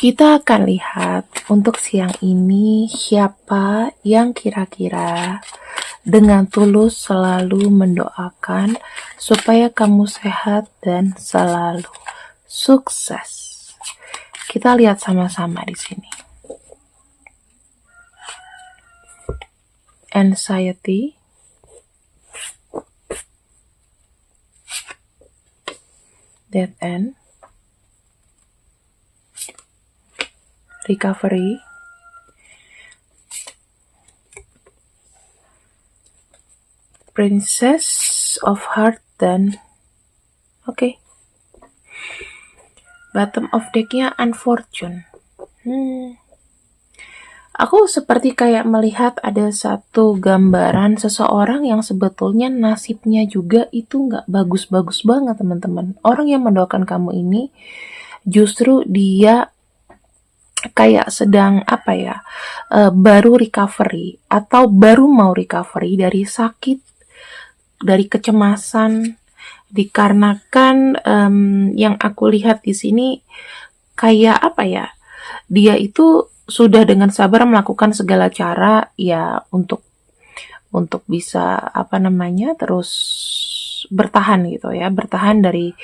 Kita akan lihat untuk siang ini siapa yang kira-kira dengan tulus selalu mendoakan supaya kamu sehat dan selalu sukses. Kita lihat sama-sama di sini. Anxiety, dead end, recovery, princess of heart, dan oke. Bottom of decknya unfortune. Aku seperti kayak melihat ada satu gambaran seseorang yang sebetulnya nasibnya juga itu nggak bagus-bagus banget, teman-teman. Orang yang mendoakan kamu ini justru dia kayak sedang baru recovery atau baru mau recovery dari sakit, dari kecemasan, dikarenakan yang aku lihat di sini kayak dia itu sudah dengan sabar melakukan segala cara ya untuk bisa terus bertahan gitu ya, bertahan dari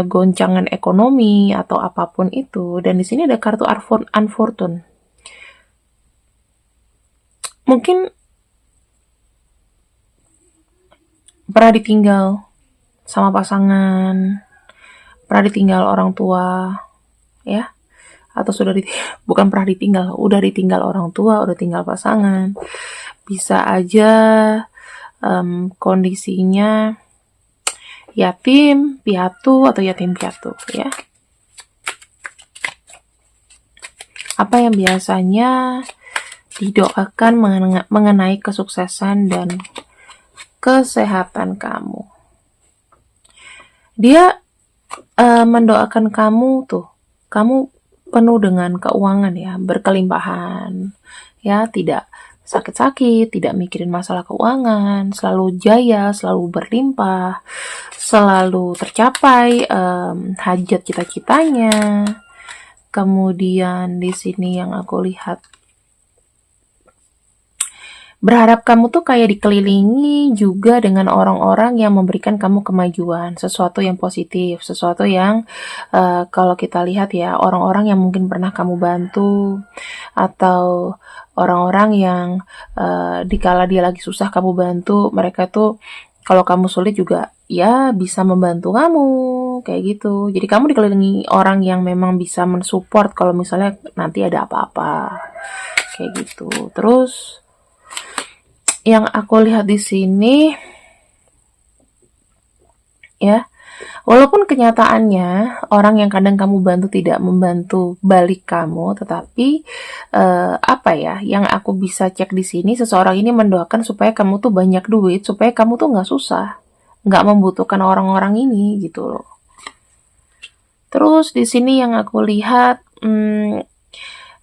goncangan ekonomi atau apapun itu. Dan di sini ada kartu unfortune. Mungkin pernah ditinggal sama pasangan, pernah ditinggal orang tua, ya, atau bukan pernah ditinggal, udah ditinggal orang tua, udah tinggal pasangan. Bisa aja kondisinya yatim piatu atau yatim piatu, ya. Apa yang biasanya didoakan mengenai kesuksesan dan kesehatan kamu. Dia mendoakan kamu kamu penuh dengan keuangan ya, berkelimpahan, ya, tidak sakit-sakit, tidak mikirin masalah keuangan, selalu jaya, selalu berlimpah, selalu tercapai hajat cita-citanya. Kemudian di sini yang aku lihat, berharap kamu tuh kayak dikelilingi juga dengan orang-orang yang memberikan kamu kemajuan, sesuatu yang positif, sesuatu yang kalau kita lihat ya, orang-orang yang mungkin pernah kamu bantu, atau orang-orang yang dikala dia lagi susah kamu bantu, mereka tuh kalau kamu sulit juga ya bisa membantu kamu, kayak gitu. Jadi kamu dikelilingi orang yang memang bisa mensupport kalau misalnya nanti ada apa-apa, kayak gitu. Terus yang aku lihat di sini ya, walaupun kenyataannya orang yang kadang kamu bantu tidak membantu balik kamu, tetapi yang aku bisa cek di sini, seseorang ini mendoakan supaya kamu tuh banyak duit, supaya kamu tuh nggak susah, nggak membutuhkan orang-orang ini gitu loh. Terus di sini yang aku lihat,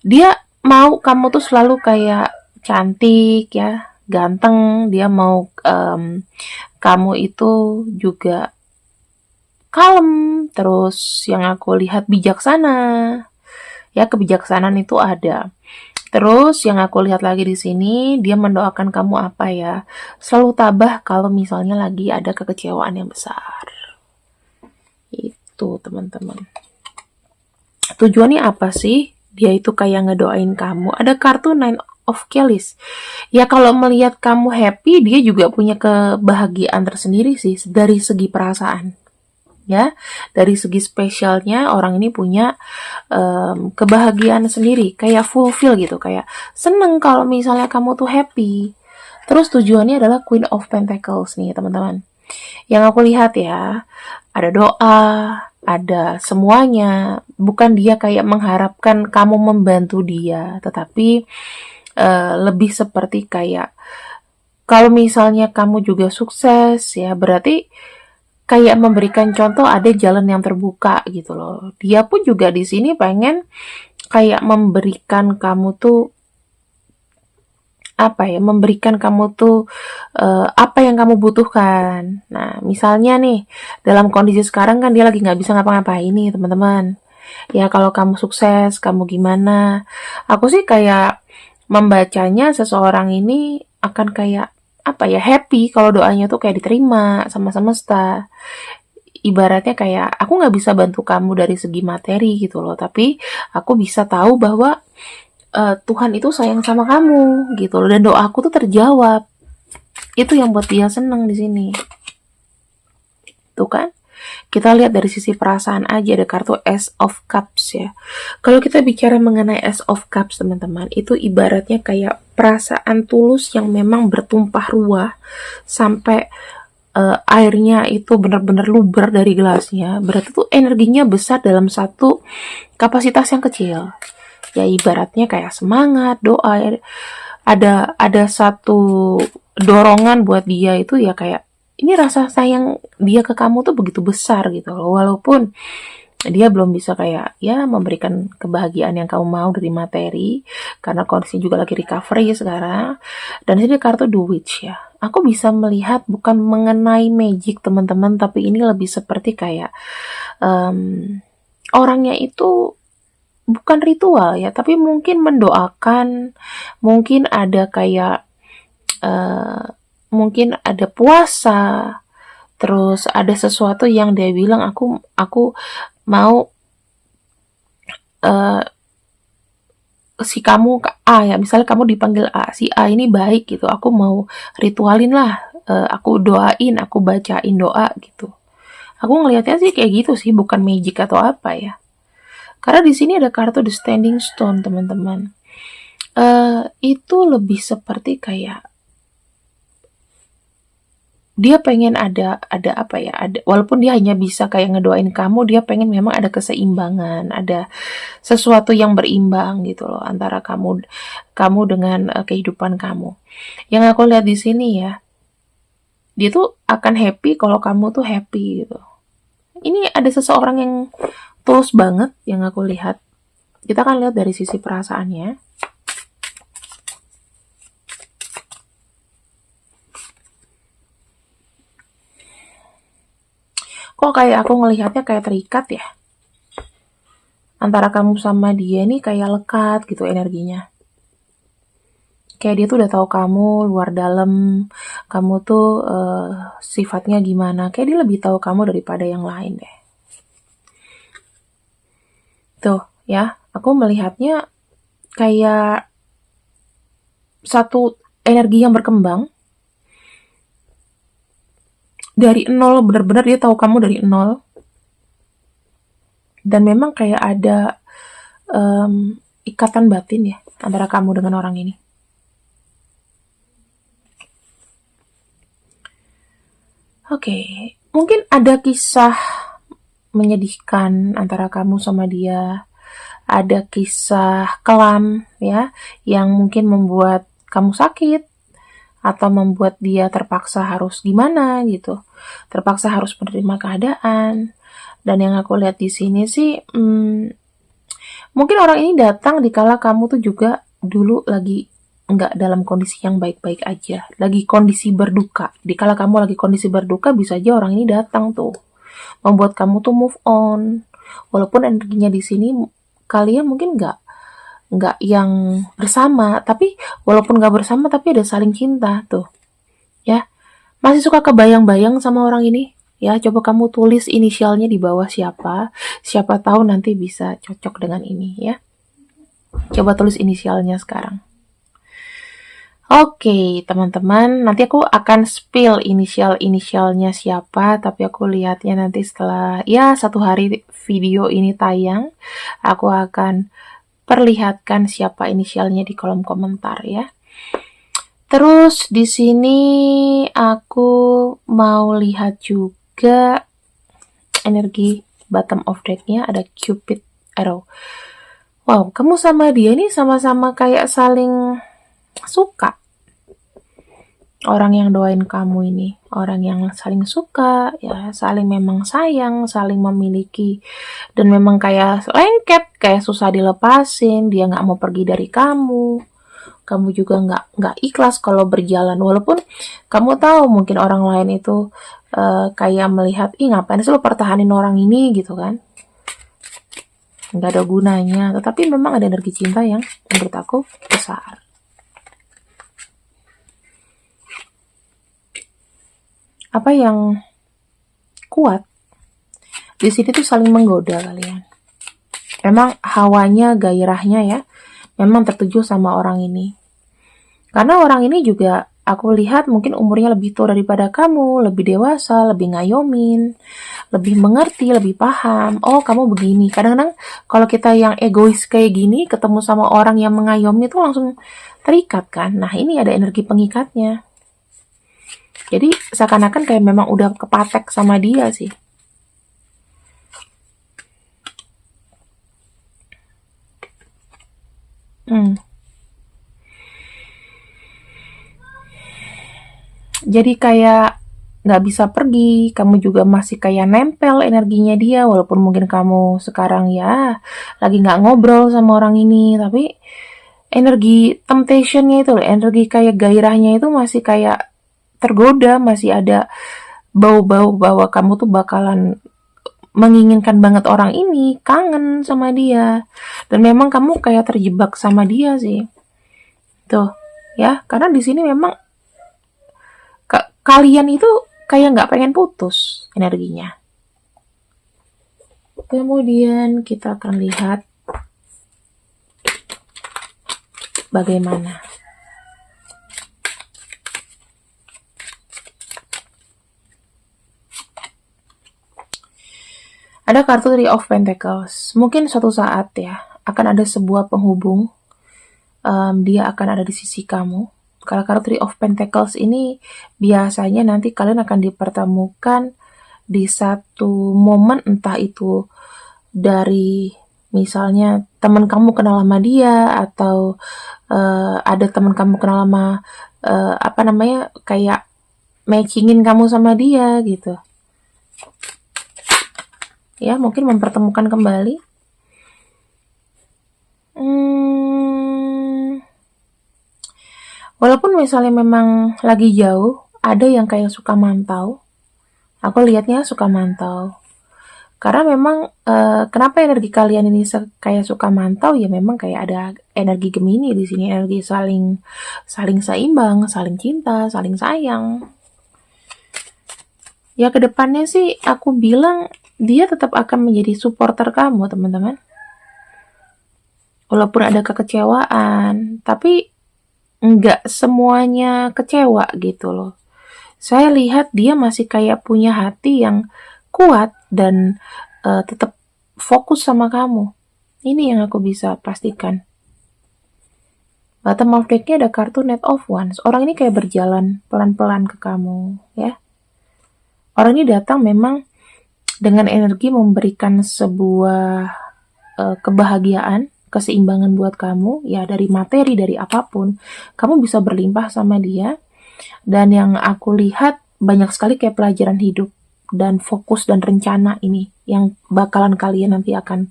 dia mau kamu tuh selalu kayak cantik ya, ganteng. Dia mau kamu itu juga kalem. Terus yang aku lihat bijaksana, ya, kebijaksanaan itu ada. Terus yang aku lihat lagi di sini, dia mendoakan kamu selalu tabah kalau misalnya lagi ada kekecewaan yang besar. Itu teman-teman. Tujuannya apa sih? Dia itu kayak ngedoain kamu. Ada kartu Nine of Keys. Ya, kalau melihat kamu happy, dia juga punya kebahagiaan tersendiri sih dari segi perasaan. Ya, dari segi spesialnya orang ini punya kebahagiaan sendiri, kayak fulfill gitu, kayak seneng kalau misalnya kamu tuh happy. Terus tujuannya adalah Queen of Pentacles nih teman-teman. Yang aku lihat ya, ada doa, ada semuanya. Bukan dia kayak mengharapkan kamu membantu dia, tetapi lebih seperti kayak kalau misalnya kamu juga sukses ya, berarti kayak memberikan contoh ada jalan yang terbuka gitu loh. Dia pun juga di sini pengen kayak memberikan kamu tuh memberikan kamu tuh apa yang kamu butuhkan. Nah, misalnya nih, dalam kondisi sekarang kan dia lagi nggak bisa ngapa-ngapain nih, teman-teman. Ya kalau kamu sukses, kamu gimana? Aku sih kayak membacanya seseorang ini akan kayak apa ya, happy kalau doanya tuh kayak diterima sama semesta. Ibaratnya kayak aku nggak bisa bantu kamu dari segi materi gitu loh, tapi aku bisa tahu bahwa Tuhan itu sayang sama kamu gitu loh, dan doaku tuh terjawab. Itu yang buat dia seneng di sini. Tuh kan? Kita lihat dari sisi perasaan aja, ada kartu Ace of Cups ya. Kalau kita bicara mengenai Ace of Cups, teman-teman, itu ibaratnya kayak perasaan tulus yang memang bertumpah ruah sampai airnya itu benar-benar luber dari gelasnya. Berarti tuh energinya besar dalam satu kapasitas yang kecil. Ya ibaratnya kayak semangat, doa, ada satu dorongan buat dia itu ya, kayak ini rasa sayang dia ke kamu tuh begitu besar gitu loh, walaupun dia belum bisa kayak ya memberikan kebahagiaan yang kamu mau dari materi karena kondisi juga lagi recovery sekarang. Dan ini kartu The Witch ya, aku bisa melihat bukan mengenai magic teman-teman, tapi ini lebih seperti kayak orangnya itu bukan ritual ya, tapi mungkin mendoakan, mungkin ada kayak mungkin ada puasa, terus ada sesuatu yang dia bilang aku mau si kamu A ya, misalnya kamu dipanggil A, si A ini baik gitu, aku mau ritualin lah, aku doain, aku bacain doa gitu. Aku ngelihatnya sih kayak gitu sih, bukan magic atau apa ya. Karena di sini ada kartu The Standing Stone, teman-teman. Itu lebih seperti kayak dia pengen ada apa ya, ada, walaupun dia hanya bisa kayak ngedoain kamu, dia pengen memang ada keseimbangan, ada sesuatu yang berimbang gitu loh antara kamu dengan kehidupan kamu. Yang aku lihat di sini ya, dia tuh akan happy kalau kamu tuh happy gitu. Ini ada seseorang yang tulus banget yang aku lihat. Kita akan lihat dari sisi perasaannya. Kok kayak aku ngelihatnya kayak terikat ya? Antara kamu sama dia nih kayak lekat gitu energinya. Kayak dia tuh udah tahu kamu luar dalam, kamu tuh sifatnya gimana. Kayak dia lebih tahu kamu daripada yang lain deh. Tuh ya, aku melihatnya kayak satu energi yang berkembang. Dari nol, benar-benar dia tahu kamu dari nol. Dan memang kayak ada ikatan batin ya antara kamu dengan orang ini. Oke, mungkin ada kisah menyedihkan antara kamu sama dia. Ada kisah kelam ya, yang mungkin membuat kamu sakit atau membuat dia terpaksa harus gimana gitu. Terpaksa harus menerima keadaan. Dan yang aku lihat di sini sih, mungkin orang ini datang dikala kamu tuh juga dulu lagi nggak dalam kondisi yang baik-baik aja, lagi kondisi berduka. Dikala kamu lagi kondisi berduka, bisa aja orang ini datang tuh, membuat kamu tuh move on. Walaupun energinya di sini kalian mungkin nggak yang bersama, tapi walaupun nggak bersama, tapi ada saling cinta tuh, ya. Masih suka kebayang-bayang sama orang ini? Ya, coba kamu tulis inisialnya di bawah siapa. Siapa tahu nanti bisa cocok dengan ini ya. Coba tulis inisialnya sekarang. Oke, teman-teman, nanti aku akan spill inisialnya siapa, tapi aku lihatnya nanti setelah ya 1 hari video ini tayang, aku akan perlihatkan siapa inisialnya di kolom komentar ya. Terus di sini aku mau lihat juga energi bottom of deck-nya, ada Cupid Arrow. Wow, kamu sama dia nih sama-sama kayak saling suka. Orang yang doain kamu ini, orang yang saling suka, ya saling memang sayang, saling memiliki, dan memang kayak lengket, kayak susah dilepasin, dia nggak mau pergi dari kamu juga nggak ikhlas kalau berjalan, walaupun kamu tahu mungkin orang lain itu kayak melihat, ih ngapain sih lo pertahanin orang ini gitu kan. nggak ada gunanya. Tetapi memang ada energi cinta yang menurut aku besar. Apa yang kuat di sini tuh saling menggoda kalian. Memang hawanya, gairahnya ya, memang tertuju sama orang ini. Karena orang ini juga aku lihat mungkin umurnya lebih tua daripada kamu, lebih dewasa, lebih ngayomin, lebih mengerti, lebih paham. Oh, kamu begini. Kadang-kadang kalau kita yang egois kayak gini, ketemu sama orang yang mengayomi itu langsung terikat kan. Nah, ini ada energi pengikatnya. Jadi seakan-akan kayak memang udah kepatek sama dia sih. Jadi kayak nggak bisa pergi, kamu juga masih kayak nempel energinya dia, walaupun mungkin kamu sekarang ya lagi nggak ngobrol sama orang ini, tapi energi temptationnya itu loh, energi kayak gairahnya itu masih kayak tergoda, masih ada bau-bau bahwa kamu tuh bakalan menginginkan banget orang ini, kangen sama dia, dan memang kamu kayak terjebak sama dia sih, tuh ya, karena di sini memang kalian itu kayak nggak pengen putus energinya. Kemudian kita akan lihat bagaimana. Ada kartu Three of Pentacles. Mungkin suatu saat ya akan ada sebuah penghubung. Dia akan ada di sisi kamu. Kalau kartu Three of Pentacles ini biasanya nanti kalian akan dipertemukan di satu momen, entah itu dari misalnya teman kamu kenal sama dia, atau ada teman kamu kenal sama kayak matchingin kamu sama dia gitu. Ya, mungkin mempertemukan kembali. Walaupun misalnya memang lagi jauh, ada yang kayak suka mantau. Aku lihatnya suka mantau. Karena memang kenapa energi kalian ini kayak suka mantau ya, memang kayak ada energi Gemini di sini, energi saling seimbang, saling cinta, saling sayang. Ya kedepannya sih aku bilang dia tetap akan menjadi supporter kamu, teman-teman. Walaupun ada kekecewaan, tapi nggak semuanya kecewa gitu loh. Saya lihat dia masih kayak punya hati yang kuat dan tetap fokus sama kamu. Ini yang aku bisa pastikan. Bottom of deck-nya ada kartu Knight of Wands. Orang ini kayak berjalan pelan-pelan ke kamu, ya. Orang ini datang memang dengan energi memberikan sebuah kebahagiaan, keseimbangan buat kamu, ya dari materi, dari apapun. Kamu bisa berlimpah sama dia. Dan yang aku lihat banyak sekali kayak pelajaran hidup dan fokus dan rencana ini yang bakalan kalian nanti akan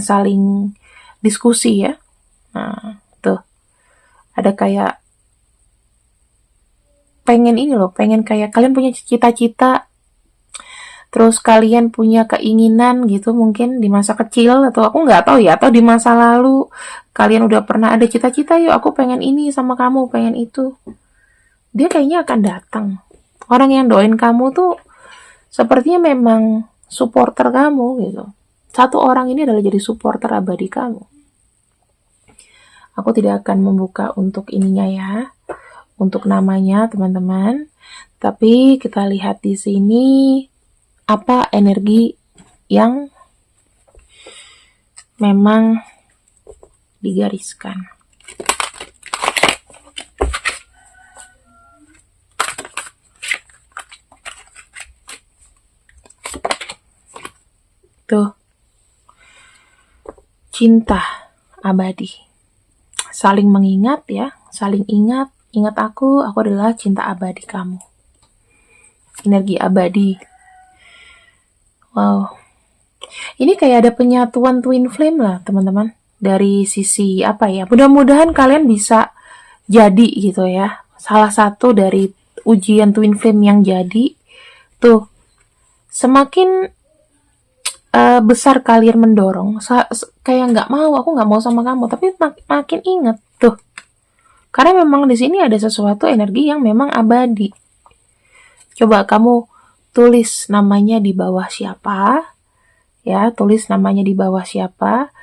saling diskusi ya. Nah, tuh. Ada kayak pengen ini loh, pengen kayak kalian punya cita-cita, terus kalian punya keinginan gitu mungkin di masa kecil, atau aku nggak tahu ya, atau di masa lalu kalian udah pernah ada cita-cita, yuk aku pengen ini sama kamu, pengen itu. Dia kayaknya akan datang. Orang yang doain kamu tuh sepertinya memang supporter kamu gitu. Satu orang ini adalah jadi supporter abadi kamu. Aku tidak akan membuka untuk ininya ya, untuk namanya teman-teman. Tapi kita lihat di sini apa energi yang memang digariskan. Tuh, cinta abadi, saling mengingat ya, saling ingat aku adalah cinta abadi kamu, energi abadi. Wow, ini kayak ada penyatuan twin flame lah teman-teman, dari sisi apa ya, mudah-mudahan kalian bisa jadi gitu ya, salah satu dari ujian twin flame yang jadi tuh. Semakin besar kalian mendorong, kayak nggak mau, aku nggak mau sama kamu, tapi makin inget tuh. Karena memang di sini ada sesuatu energi yang memang abadi. Coba kamu tulis namanya di bawah siapa, ya, tulis namanya di bawah siapa.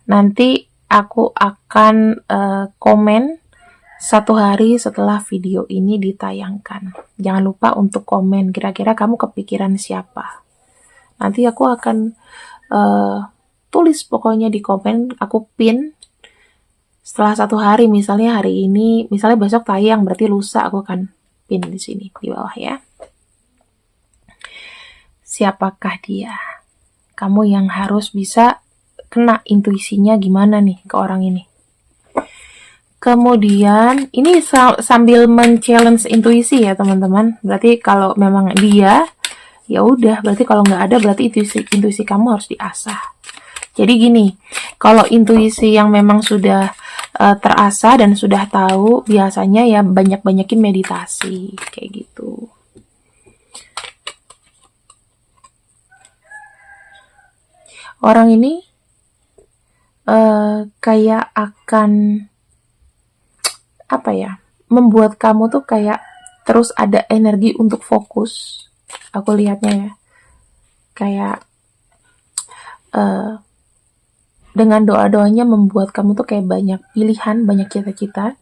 Nanti aku akan komen 1 hari setelah video ini ditayangkan. Jangan lupa untuk komen, kira-kira kamu kepikiran siapa. Nanti aku akan tulis pokoknya di komen, aku pin setelah 1 hari, misalnya hari ini, misalnya besok tayang, berarti lusa aku akan pin di sini di bawah ya. Siapakah dia? Kamu yang harus bisa kena intuisinya gimana nih ke orang ini. Kemudian ini sambil men-challenge intuisi ya teman-teman. Berarti kalau memang dia, ya udah. Berarti kalau nggak ada, berarti intuisi kamu harus diasah. Jadi gini, kalau intuisi yang memang sudah terasah dan sudah tahu, biasanya ya banyak-banyakin meditasi kayak gitu. Orang ini kayak akan apa ya, membuat kamu tuh kayak terus ada energi untuk fokus. Aku lihatnya ya, kayak dengan doa-doanya membuat kamu tuh kayak banyak pilihan, banyak cita-cita.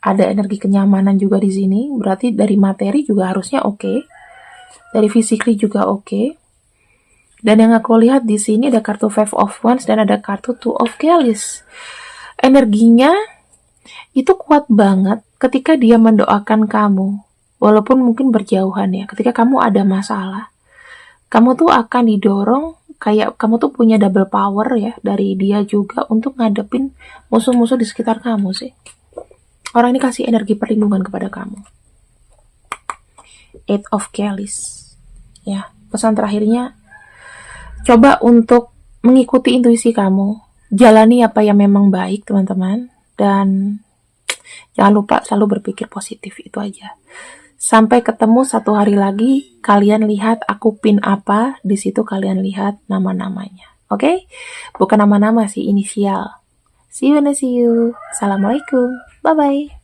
Ada energi kenyamanan juga di sini. Berarti dari materi juga harusnya oke. Dari physically juga oke. Dan yang aku lihat di sini ada kartu Five of Wands dan ada kartu Two of Chalice. Energinya itu kuat banget ketika dia mendoakan kamu. Walaupun mungkin berjauhan ya. Ketika kamu ada masalah, kamu tuh akan didorong, kayak kamu tuh punya double power ya dari dia juga untuk ngadepin musuh-musuh di sekitar kamu sih. Orang ini kasih energi perlindungan kepada kamu. Eight of Chalice. Ya, pesan terakhirnya, coba untuk mengikuti intuisi kamu. Jalani apa yang memang baik, teman-teman. Dan jangan lupa selalu berpikir positif, itu aja. Sampai ketemu 1 hari lagi, kalian lihat aku pin apa, di situ kalian lihat nama-namanya. Oke? Bukan nama-nama sih, inisial. See you. Assalamualaikum. Bye-bye.